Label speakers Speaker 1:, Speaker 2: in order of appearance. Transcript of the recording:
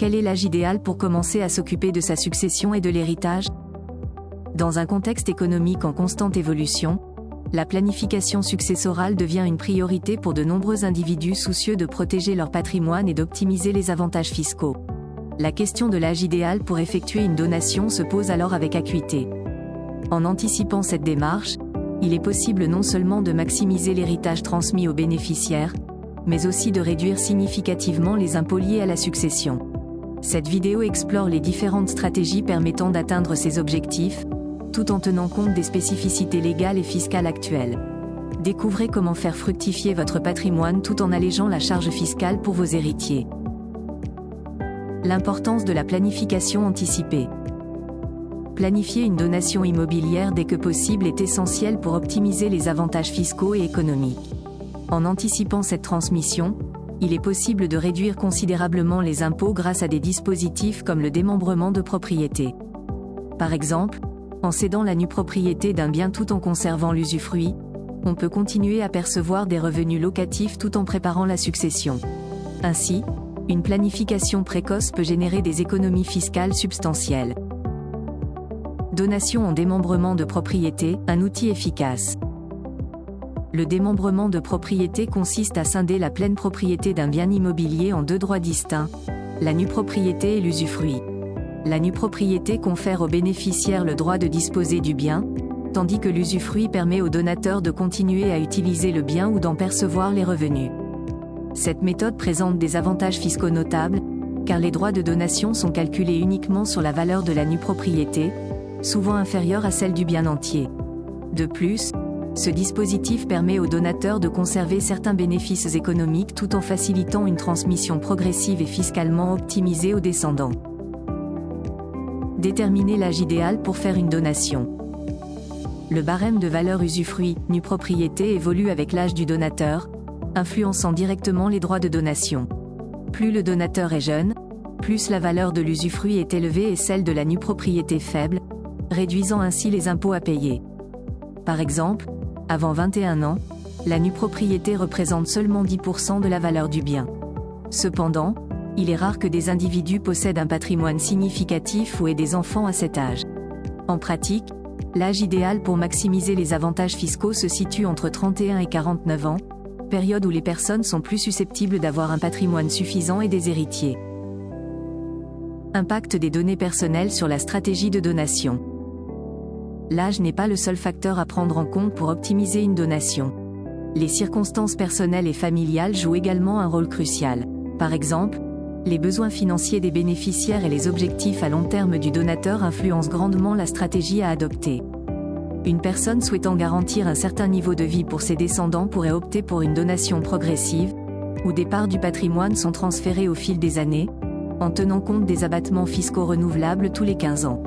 Speaker 1: Quel est l'âge idéal pour commencer à s'occuper de sa succession et de l'héritage? Dans un contexte économique en constante évolution, la planification successorale devient une priorité pour de nombreux individus soucieux de protéger leur patrimoine et d'optimiser les avantages fiscaux. La question de l'âge idéal pour effectuer une donation se pose alors avec acuité. En anticipant cette démarche, il est possible non seulement de maximiser l'héritage transmis aux bénéficiaires, mais aussi de réduire significativement les impôts liés à la succession. Cette vidéo explore les différentes stratégies permettant d'atteindre ces objectifs, tout en tenant compte des spécificités légales et fiscales actuelles. Découvrez comment faire fructifier votre patrimoine tout en allégeant la charge fiscale pour vos héritiers. L'importance de la planification anticipée. Planifier une donation immobilière dès que possible est essentiel pour optimiser les avantages fiscaux et économiques. En anticipant cette transmission, il est possible de réduire considérablement les impôts grâce à des dispositifs comme le démembrement de propriété. Par exemple, en cédant la nue propriété d'un bien tout en conservant l'usufruit, on peut continuer à percevoir des revenus locatifs tout en préparant la succession. Ainsi, une planification précoce peut générer des économies fiscales substantielles. Donation en démembrement de propriété, un outil efficace. Le démembrement de propriété consiste à scinder la pleine propriété d'un bien immobilier en deux droits distincts, la nue propriété et l'usufruit. La nue propriété confère au bénéficiaire le droit de disposer du bien, tandis que l'usufruit permet au donateur de continuer à utiliser le bien ou d'en percevoir les revenus. Cette méthode présente des avantages fiscaux notables, car les droits de donation sont calculés uniquement sur la valeur de la nue propriété, souvent inférieure à celle du bien entier. De plus, ce dispositif permet au donateur de conserver certains bénéfices économiques tout en facilitant une transmission progressive et fiscalement optimisée aux descendants. Déterminer l'âge idéal pour faire une donation. Le barème de valeur usufruit, nue propriété évolue avec l'âge du donateur, influençant directement les droits de donation. Plus le donateur est jeune, plus la valeur de l'usufruit est élevée et celle de la nue propriété faible, réduisant ainsi les impôts à payer. Par exemple, avant 21 ans, la nue propriété représente seulement 10% de la valeur du bien. Cependant, il est rare que des individus possèdent un patrimoine significatif ou aient des enfants à cet âge. En pratique, l'âge idéal pour maximiser les avantages fiscaux se situe entre 31 et 49 ans, période où les personnes sont plus susceptibles d'avoir un patrimoine suffisant et des héritiers. Impact des données personnelles sur la stratégie de donation. L'âge n'est pas le seul facteur à prendre en compte pour optimiser une donation. Les circonstances personnelles et familiales jouent également un rôle crucial. Par exemple, les besoins financiers des bénéficiaires et les objectifs à long terme du donateur influencent grandement la stratégie à adopter. Une personne souhaitant garantir un certain niveau de vie pour ses descendants pourrait opter pour une donation progressive, où des parts du patrimoine sont transférées au fil des années, en tenant compte des abattements fiscaux renouvelables tous les 15 ans.